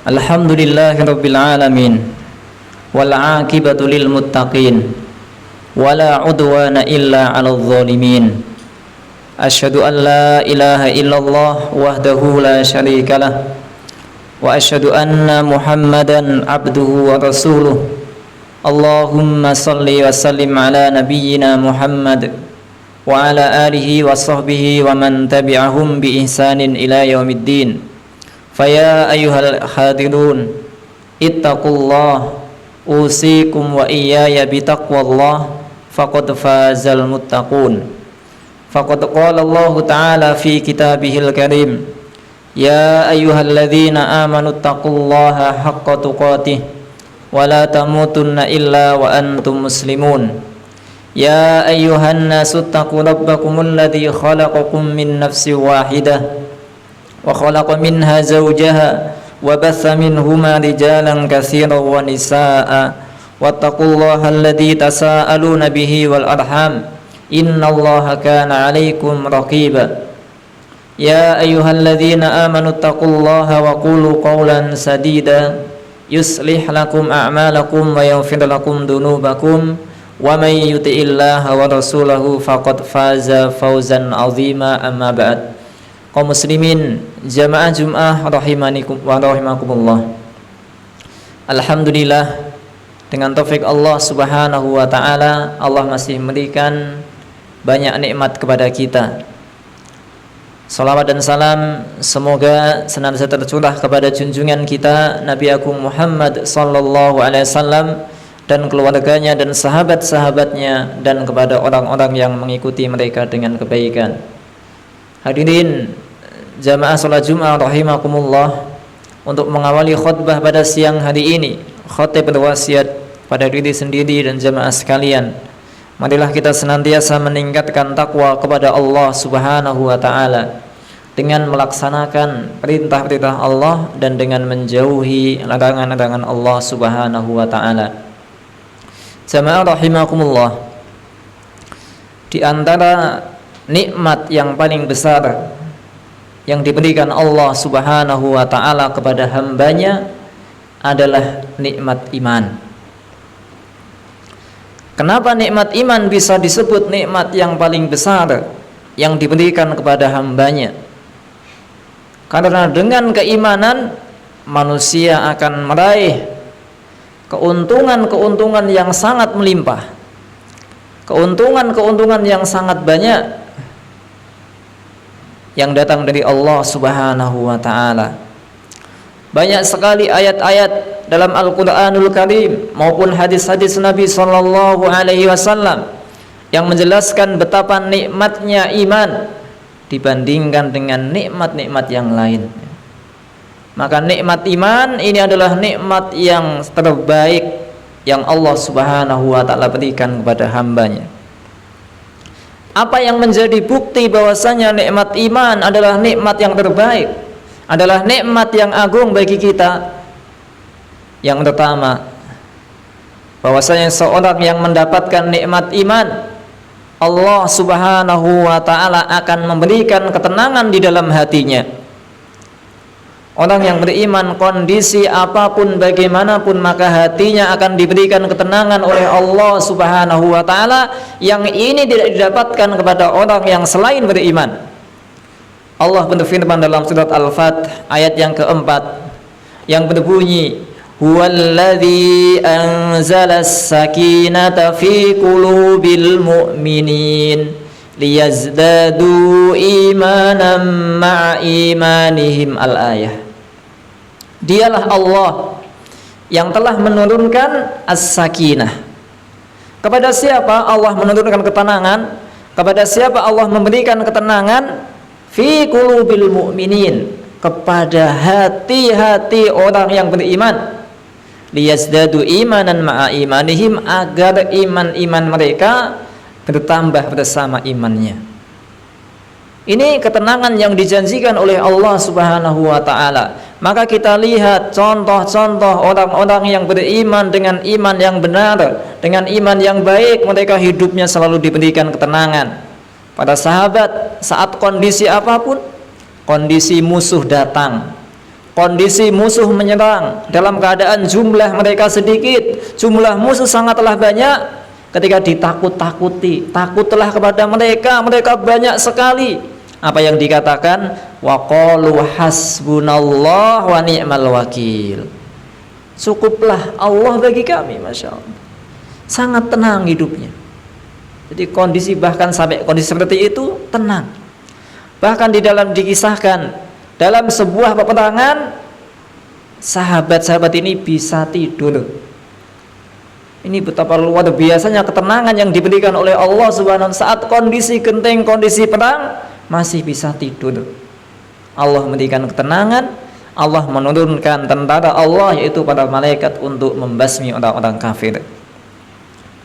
Alhamdulillahirabbil alamin wal 'aqibatu lil muttaqin wala 'udwana illa 'alal zalimin. Asyhadu an la ilaha illallah wahdahu la syarikalah wa asyhadu anna Muhammadan abduhu wa rasuluh. Allahumma salli wa sallim ala nabiyyina Muhammad wa ala alihi wa sahbihi wa man tabi'ahum bi ihsanin ila yaumiddin. Faya ayyuhal hadirun ittaqullah usikum wa iyaya bitaqwallah faqad fazal muttaqun. Faqad qala Allah ta'ala fi kitabihil karim, ya ayyuhalladzina amanu taqullaha haqqa tuqatih wa la tamutunna illa wa antum muslimun. Ya ayyuhan nasu taqu rabbakumul ladzi khalaqakum min nafsin wahidah wa khalaqa minha zawjaha wa batha minhuma rijalan katsiran wa nisaa'a wattaqullaha alladzi tasaaluna bihi wal arham innallaha kana 'alaikum raqiba. Ya ayyuhalladzina amanu taqullaha wa qulu qawlan sadida yuslih lakum a'malakum wa yaghfir lakum dhunubakum wa may yuti'illaha wa rasulahu faqad faza fawzan 'azima. Amma ba'd. Kaum muslimin jamaah Jumat rahimanikum wa rahimakumullah. Alhamdulillah, dengan taufik Allah Subhanahu wa taala, Allah masih memberikan banyak nikmat kepada kita. Salawat dan salam semoga senantiasa tercurah kepada junjungan kita Nabi Agung Muhammad sallallahu alaihi wasallam dan keluarganya dan sahabat-sahabatnya dan kepada orang-orang yang mengikuti mereka dengan kebaikan. Hadirin jamaah salat Jumat rahimakumullah, untuk mengawali khutbah pada siang hari ini, khatib berwasiat pada diri sendiri dan jamaah sekalian, marilah kita senantiasa meningkatkan takwa kepada Allah Subhanahu wa taala dengan melaksanakan perintah-perintah Allah dan dengan menjauhi larangan-larangan Allah Subhanahu wa taala. Jamaah rahimakumullah, di antara nikmat yang paling besar yang diberikan Allah Subhanahu wa taala kepada hambanya adalah nikmat iman. Kenapa nikmat iman bisa disebut nikmat yang paling besar yang diberikan kepada hambanya? Karena dengan keimanan manusia akan meraih keuntungan-keuntungan yang sangat melimpah, keuntungan-keuntungan yang sangat banyak yang datang dari Allah Subhanahu wa taala. Banyak sekali ayat-ayat dalam Al-Qur'anul Karim maupun hadis-hadis Nabi sallallahu alaihi wasallam yang menjelaskan betapa nikmatnya iman dibandingkan dengan nikmat-nikmat yang lain. Maka nikmat iman ini adalah nikmat yang terbaik yang Allah Subhanahu wa taala berikan kepada hambanya. Apa yang menjadi bukti bahwasanya nikmat iman adalah nikmat yang terbaik, adalah nikmat yang agung bagi kita? Yang pertama, bahwasanya seorang yang mendapatkan nikmat iman, Allah Subhanahu wa taala akan memberikan ketenangan di dalam hatinya. Orang yang beriman, kondisi apapun bagaimanapun, maka hatinya akan diberikan ketenangan oleh Allah Subhanahu wa taala, yang ini tidak didapatkan kepada orang yang selain beriman. Allah berfirman dalam surat Al-Fath ayat yang keempat yang berbunyi, huwallazi anzalas sakinata fi qulubil mu'minin liyazdadu imanan ma'a imanihim. Al-ayah. Dialah Allah yang telah menurunkan as-sakinah. Kepada siapa Allah menurunkan ketenangan? Kepada siapa Allah memberikan ketenangan? Fi qulubil mu'minin, kepada hati-hati orang yang beriman. Liyazdadu imanan ma'a imanihim, agar iman-iman mereka bertambah bersama imannya. Ini ketenangan yang dijanjikan oleh Allah Subhanahu wa taala. Maka kita lihat contoh-contoh orang-orang yang beriman dengan iman yang benar, dengan iman yang baik, mereka hidupnya selalu diberikan ketenangan. Para sahabat saat kondisi apapun, kondisi musuh datang, kondisi musuh menyerang dalam keadaan jumlah mereka sedikit, jumlah musuh sangatlah banyak. Ketika ditakut-takuti, takutlah kepada mereka, mereka banyak sekali. Apa yang dikatakan? Wa qalu hasbunallah wa ni'mal wakil. Cukuplah Allah bagi kami, Masya Allah. Sangat tenang hidupnya. Jadi kondisi, bahkan sampai kondisi seperti itu tenang. Bahkan di dalam dikisahkan dalam sebuah peperangan, sahabat-sahabat ini bisa tidur. Ini betapa luar biasanya ketenangan yang diberikan oleh Allah Subhanahu wa ta'ala. Saat kondisi genting, kondisi perang, masih bisa tidur. Allah memberikan ketenangan. Allah menurunkan tentara Allah, yaitu para malaikat, untuk membasmi orang-orang kafir.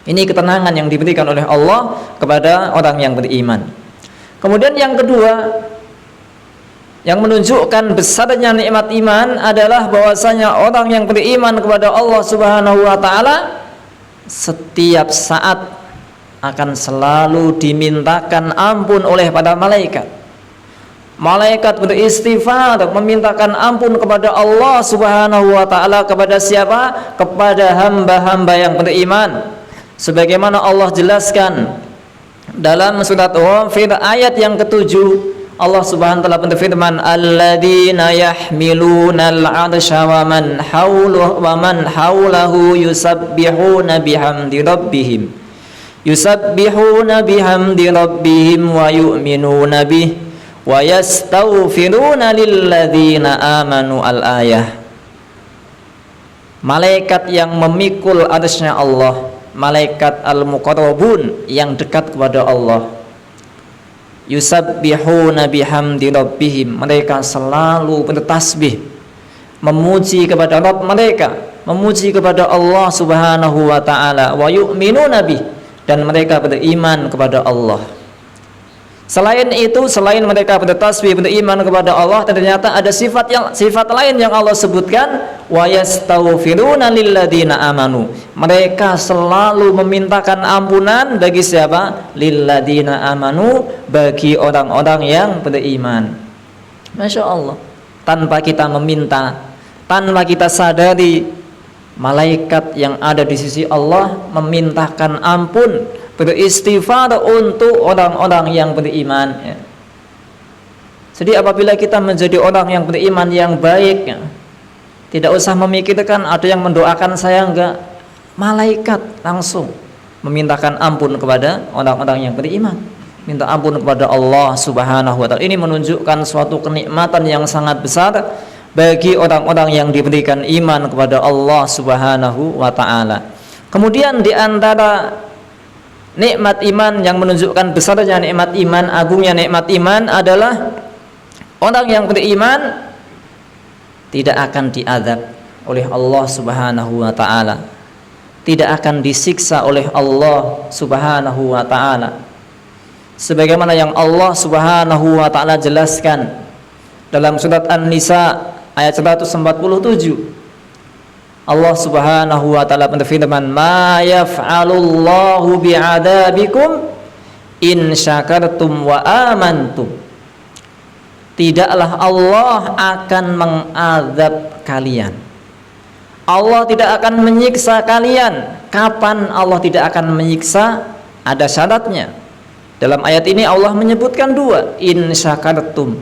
Ini ketenangan yang diberikan oleh Allah kepada orang yang beriman. Kemudian yang kedua, yang menunjukkan besarnya nikmat iman adalah bahwasanya orang yang beriman kepada Allah Subhanahu wa ta'ala setiap saat akan selalu dimintakan ampun oleh para malaikat. Malaikat beristighfar, memintakan ampun kepada Allah Subhanahu wa ta'ala. Kepada siapa? Kepada hamba-hamba yang beriman. Sebagaimana Allah jelaskan dalam surat Ghafir ayat yang ke-7, Allah Subhanahu wa ta'ala berfirman, alladzina yahmiluna al-'arsya wa man hawlahu yusabbihuna bihamdi rabbihim wa yu'minuna bih wa yastaghfiruna lilladzina amanu. al-ayah. Malaikat yang memikul arsy-Nya Allah, malaikat al-muqarrabun yang dekat kepada Allah, yusabbihuna bihamdi rabbihim, mereka selalu bertasbih, memuji kepada Rabb mereka, memuji kepada Allah Subhanahu wa ta'ala, wa yu'minuna bih, dan mereka beriman kepada Allah. Selain itu, selain mereka bertasbih, beriman kepada Allah, ternyata ada sifat lain yang Allah sebutkan, wa yastaghfiruna lilladzina amanu, mereka selalu memintakan ampunan bagi siapa? Lilladzina amanu, bagi orang-orang yang beriman. Masya Allah, tanpa kita meminta, tanpa kita sadari, malaikat yang ada di sisi Allah memintakan ampun, beristighfar untuk orang-orang yang beriman, ya. Jadi apabila kita menjadi orang yang beriman yang baik, ya, tidak usah memikirkan ada yang mendoakan saya, enggak. Malaikat langsung memintakan ampun kepada orang-orang yang beriman, minta ampun kepada Allah Subhanahu wa ta'ala. Ini menunjukkan suatu kenikmatan yang sangat besar bagi orang-orang yang diberikan iman kepada Allah Subhanahu wa ta'ala. Kemudian di antara nikmat iman yang menunjukkan besarnya nikmat iman, agungnya nikmat iman adalah orang yang beriman tidak akan diazab oleh Allah Subhanahu wa ta'ala, tidak akan disiksa oleh Allah Subhanahu wa ta'ala, sebagaimana yang Allah Subhanahu wa ta'ala jelaskan dalam surat An-Nisa ayat 147. Allah Subhanahu wa ta'ala berfirman, ma yaf'alullahu bi'adabikum in syakartum wa amantum. Tidaklah Allah akan mengazab kalian, Allah tidak akan menyiksa kalian. Kapan Allah tidak akan menyiksa? Ada syaratnya. Dalam ayat ini Allah menyebutkan dua, in syakartum.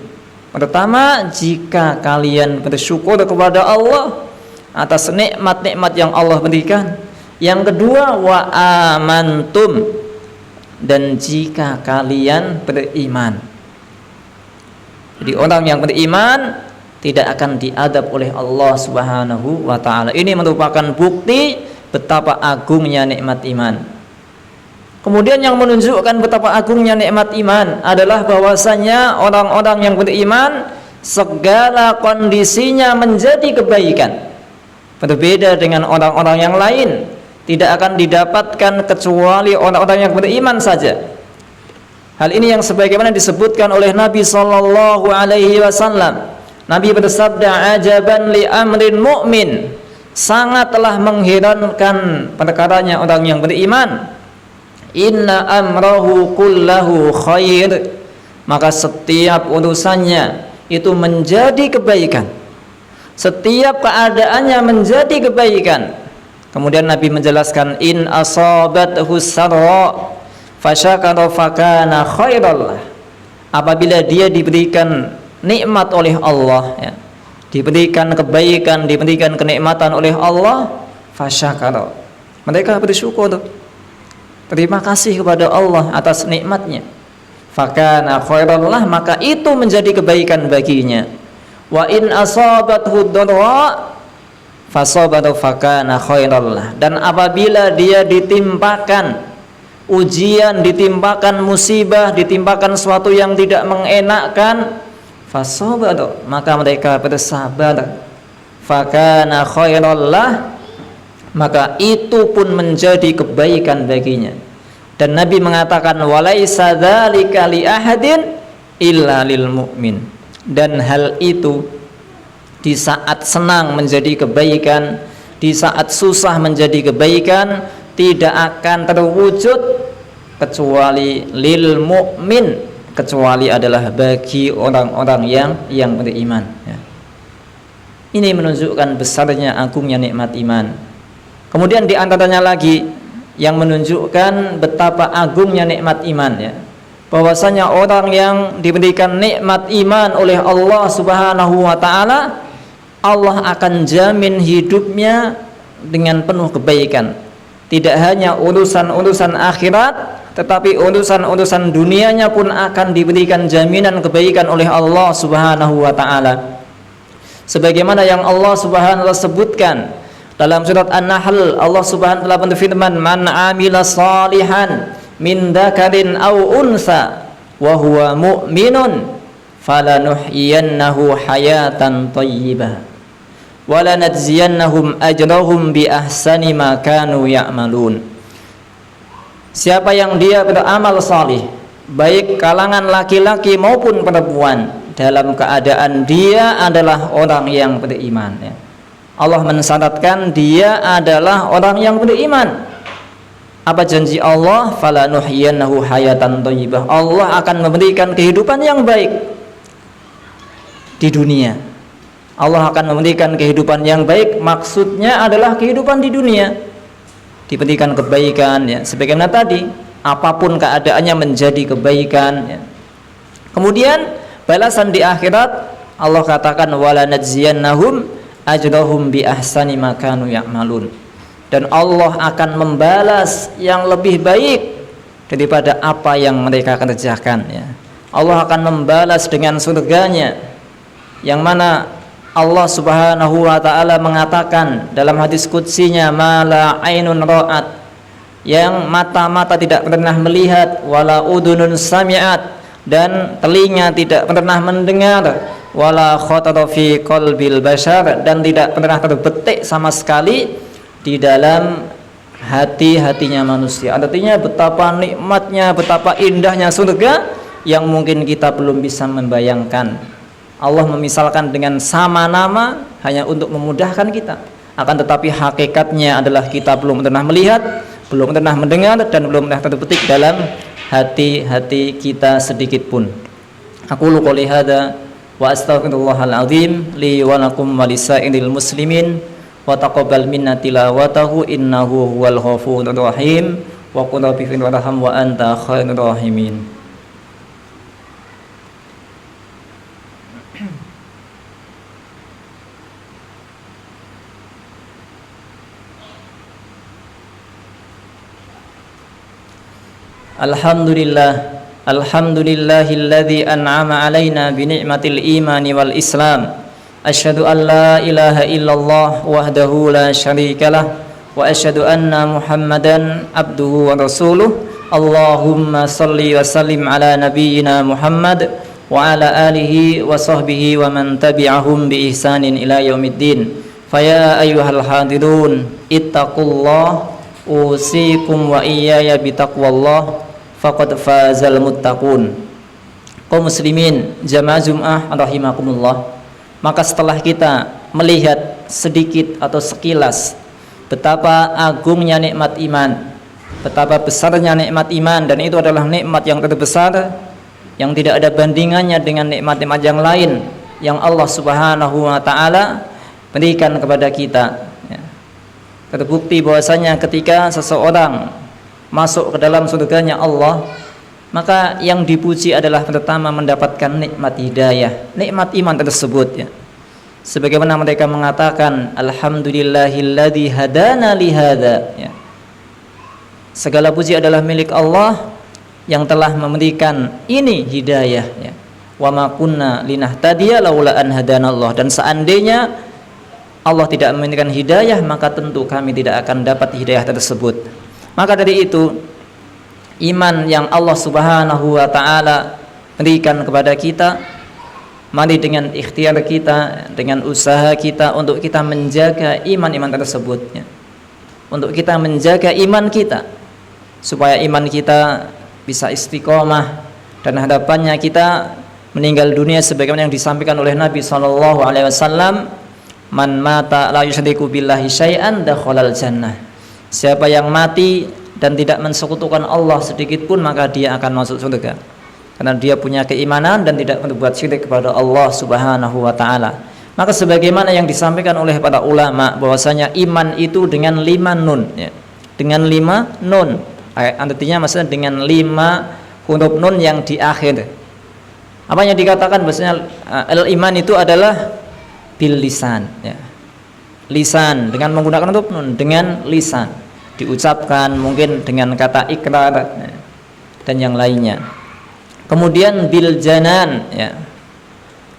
Pertama, jika kalian bersyukur kepada Allah atas nikmat-nikmat yang Allah berikan. Yang kedua, wa amantum, dan jika kalian beriman. Jadi orang yang beriman tidak akan diadab oleh Allah Subhanahu wa ta'ala. Ini merupakan bukti betapa agungnya nikmat iman. Kemudian yang menunjukkan betapa agungnya nikmat iman adalah bahwasanya orang-orang yang beriman segala kondisinya menjadi kebaikan. Berbeda dengan orang-orang yang lain, tidak akan didapatkan kecuali orang-orang yang beriman saja. Hal ini yang sebagaimana disebutkan oleh Nabi sallallahu alaihi wasallam. Nabi bersabda, ajaban li amrin mu'min, sangatlah mengherankan perkaranya orang yang beriman. Inna amrahu kullahu khair, maka setiap urusannya itu menjadi kebaikan. Setiap keadaannya menjadi kebaikan. Kemudian Nabi menjelaskan, in asabathu sarra fasyakara fakana khairal lah. Apabila dia diberikan nikmat oleh Allah, ya, diberikan kebaikan, diberikan kenikmatan oleh Allah, fasyakara, mereka bersyukur, terima kasih kepada Allah atas nikmatnya. Fakana khairal lah, maka itu menjadi kebaikan baginya. Wa in asabathu dharra fasabara fakana khairal lah. Dan apabila dia ditimpakan ujian, ditimpakan musibah, ditimpakan sesuatu yang tidak mengenakkan, fasabara, maka mereka bersabar, fakana khairal lah, maka itu pun menjadi kebaikan baginya. Dan Nabi mengatakan, walaisa dzalika li ahadin illa lil mu'min. Dan hal itu di saat senang menjadi kebaikan, di saat susah menjadi kebaikan, tidak akan terwujud kecuali lil mu'min, kecuali adalah bagi orang-orang yang beriman, ya. Ini menunjukkan besarnya, agungnya nikmat iman. Kemudian di antaranya lagi yang menunjukkan betapa agungnya nikmat iman, ya, bahwasanya orang yang diberikan nikmat iman oleh Allah Subhanahu wa taala, Allah akan jamin hidupnya dengan penuh kebaikan. Tidak hanya urusan-urusan akhirat, tetapi urusan-urusan dunianya pun akan diberikan jaminan kebaikan oleh Allah Subhanahu wa taala. Sebagaimana yang Allah Subhanahu wa taala sebutkan dalam surat An-Nahl, Allah Subhanahu wa taala berfirman, man amila salihan min dzakarin aw unsa wa huwa mu'minun falanuhyiyannahu hayatan thayyibah wa lanajziyannahum ajrahum bi ahsani ma kanu ya'malun. Siapa yang dia beramal salih, baik kalangan laki-laki maupun perempuan, dalam keadaan dia adalah orang yang beriman, ya. Allah mensyaratkan dia adalah orang yang beriman. Apa janji Allah? Falanuhyiyannahu hayatan thayyibah. Allah akan memberikan kehidupan yang baik di dunia. Allah akan memberikan kehidupan yang baik, maksudnya adalah kehidupan di dunia, diberikan kebaikan, ya. Sebagaimana tadi, apapun keadaannya menjadi kebaikan, ya. Kemudian balasan di akhirat, Allah katakan wala najziyannahum ajrahum bi ahsani ma kanu ya'malun. Dan Allah akan membalas yang lebih baik daripada apa yang mereka kerjakan, ya. Allah akan membalas dengan surganya, yang mana Allah Subhanahu wa taala mengatakan dalam hadis qudsinya, mala ainun ra'at, yang mata-mata tidak pernah melihat, wala udunun sami'at, dan telinga tidak pernah mendengar, wala khatara fi qalbil bashar, dan tidak pernah terbetik sama sekali di dalam hati-hatinya manusia. Artinya betapa nikmatnya, betapa indahnya surga yang mungkin kita belum bisa membayangkan. Allah memisalkan dengan sama nama hanya untuk memudahkan kita, akan tetapi hakikatnya adalah kita belum pernah melihat, belum pernah mendengar, dan belum pernah terbetik dalam hati-hati kita sedikit pun. Aku qouli hadza wa astaghfirullahal azim li wa lakum wa lisairil muslimin wa taqabbal minna tilawatahu innahu huwal ghafurur rahim wa qul rabbi firhamhum wa anta khairur rahimin. Alhamdulillah, alhamdulillahilladzi an'ama alaina bi ni'matil imani wal islam. Asyhadu an la ilaha illallah wahdahu la syarikalah wa asyhadu anna Muhammadan abduhu wa rasuluh. Allahumma salli wa sallim ala nabiyyina Muhammad wa ala alihi wa sahbihi wa man tabi'ahum bi ihsanin ila yaumiddin. Faya ayyuhal hadirun ittaqullah usikum wa iyaya bitaqwallah faqad fazal muttaqun. Kaum muslimin jamaah Jumat rahimakumullah, maka setelah kita melihat sedikit atau sekilas betapa agungnya nikmat iman, betapa besarnya nikmat iman, dan itu adalah nikmat yang terbesar, yang tidak ada bandingannya dengan nikmat-nikmat yang lain yang Allah Subhanahu wa taala berikan kepada kita. Terbukti bahwasanya ketika seseorang masuk ke dalam surganya Allah, maka yang dipuji adalah pertama mendapatkan nikmat hidayah, nikmat iman tersebut ya. Sebagaimana mereka mengatakan alhamdulillahilladzi hadana li hadza ya. Segala puji adalah milik Allah yang telah memberikan ini hidayah ya. Wa ma kunna linahtadiya laula an hadanallah, dan seandainya Allah tidak memberikan hidayah maka tentu kami tidak akan dapat hidayah tersebut. Maka dari itu iman yang Allah Subhanahu wa taala berikan kepada kita, mari dengan ikhtiar kita, dengan usaha kita untuk kita menjaga iman-iman tersebut ya. Untuk kita menjaga iman kita supaya iman kita bisa istiqomah dan hadapannya kita meninggal dunia sebagaimana yang disampaikan oleh Nabi SAW, man mata la yusyriku billahi syai'an dakhalal jannah. Siapa yang mati dan tidak mensekutukan Allah sedikit pun maka dia akan masuk surga, karena dia punya keimanan dan tidak berbuat syirik kepada Allah Subhanahu wa taala. Maka sebagaimana yang disampaikan oleh para ulama bahwasanya iman itu dengan 5 nun ya. Dengan 5 nun. Artinya maksudnya dengan 5 huruf nun yang di akhir. Apa yang dikatakan bahwasanya al-iman itu adalah bil lisan ya. Lisan dengan menggunakan huruf nun, dengan lisan diucapkan mungkin dengan kata ikrar ya, dan yang lainnya. Kemudian bil janan ya.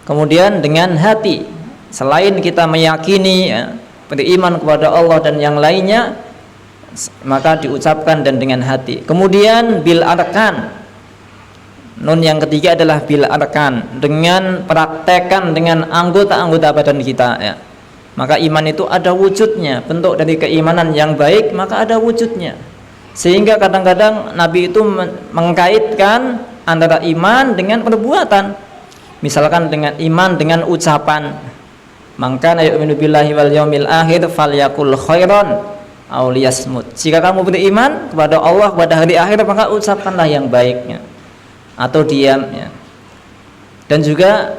Kemudian dengan hati, selain kita meyakini ya, beriman kepada Allah dan yang lainnya, maka diucapkan dan dengan hati. Kemudian bil arkan, nun yang ketiga adalah bil arkan, dengan praktekkan dengan anggota-anggota badan kita ya. Maka iman itu ada wujudnya, bentuk dari keimanan yang baik maka ada wujudnya. Sehingga kadang-kadang Nabi itu mengkaitkan antara iman dengan perbuatan. Misalkan dengan iman dengan ucapan, maka yu'minu billahi wal yaumil akhir falyakul khairan aw liyasmut. Jika kamu beriman kepada Allah, kepada hari akhir, maka ucapkanlah yang baiknya atau diam ya. Dan juga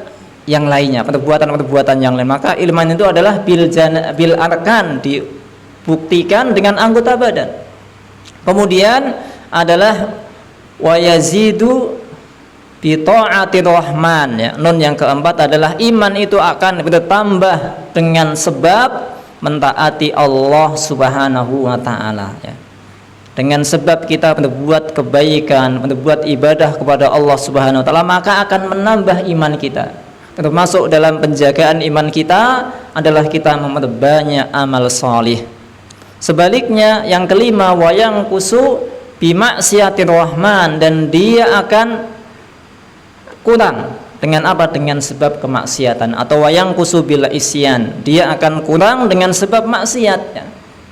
yang lainnya, perbuatan-perbuatan yang lain. Maka iman itu adalah bil arkan, dibuktikan dengan anggota badan. Kemudian adalah wa yazidu bi ta'atir rahman ya. Nun yang keempat adalah iman itu akan bertambah dengan sebab mentaati Allah Subhanahu wa taala ya. Dengan sebab kita berbuat kebaikan, berbuat ibadah kepada Allah Subhanahu wa taala, maka akan menambah iman kita. Termasuk dalam penjagaan iman kita adalah kita memperbanyak amal salih. Sebaliknya yang kelima, wayang kusu bimaksiatir rahman, dan dia akan kurang dengan apa? Dengan sebab kemaksiatan. Atau wayang kusu bil isyan, dia akan kurang dengan sebab maksiat ya.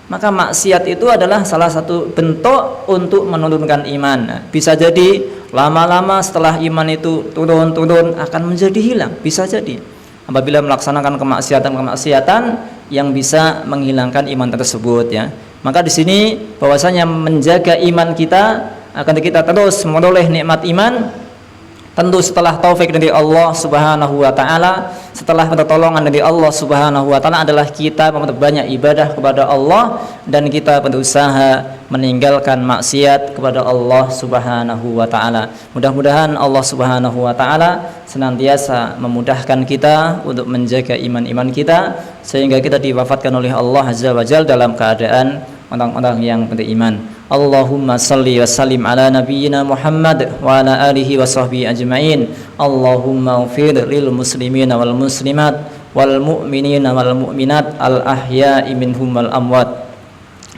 Maka maksiat itu adalah salah satu bentuk untuk menurunkan iman. Bisa jadi lama-lama setelah iman itu turun-turun akan menjadi hilang, bisa jadi apabila melaksanakan kemaksiatan-kemaksiatan yang bisa menghilangkan iman tersebut ya. Maka di sini bahwasanya menjaga iman kita akan kita terus memperoleh nikmat iman tentu setelah taufik dari Allah Subhanahu wa taala, setelah pertolongan dari Allah Subhanahu wa taala adalah kita memperbanyak ibadah kepada Allah dan kita berusaha meninggalkan maksiat kepada Allah Subhanahu wa taala. Mudah-mudahan Allah Subhanahu wa taala senantiasa memudahkan kita untuk menjaga iman-iman kita sehingga kita diwafatkan oleh Allah Azza wa Jalla dalam keadaan orang-orang yang beriman. Allahumma salli wa sallim ala nabiyyina Muhammad wa ala alihi wa sahbihi ajma'in. Allahumma ufir lil muslimina wal muslimat wal mu'minina wal mu'minat al ahya'i minhum wal amwat.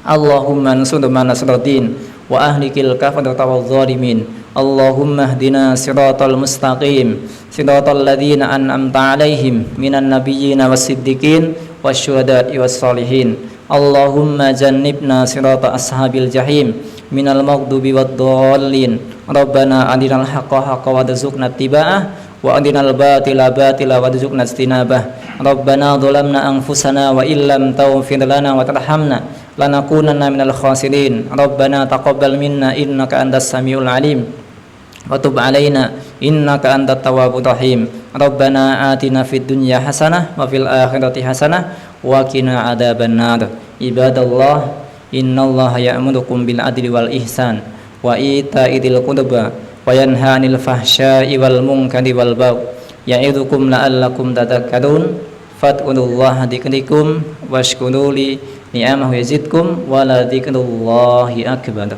Allahumma ansur man nasruddin wa ahlikil kafarata wal zalimin. Allahumma hdina siratal mustaqim siratal ladzina an'amta alaihim minan nabiyyina was-siddiqin wasyuhada'i was-solihin. Allahumma jannibna sirata ashabil jahim minal maghdubi waddallin. Rabbana adinal haqqa haqqa warzuqna ittiba'ah wa adinal batila batila warzuqna ijtinabah. Rabbana dhalamna anfusana wa illam taghfir lana wa tarhamna lanakunanna minal khasirin. Rabbana taqabbal minna innaka antas samiul alim وتب علينا إنك أنت التواب الرحيم ربنا آتنا في الدنيا حسنة وفي الآخرة حسنة وقنا عذاب النار عباد الله إن الله يأمركم بالعدل والإحسان وإيتاء ذي القربى وينهى عن الفحشاء والمنكر والبغي يعظكم لعلكم تذكرون فاذكروا الله ذكركم واشكروا لي نعمه يزدكم ولذكر الله أكبر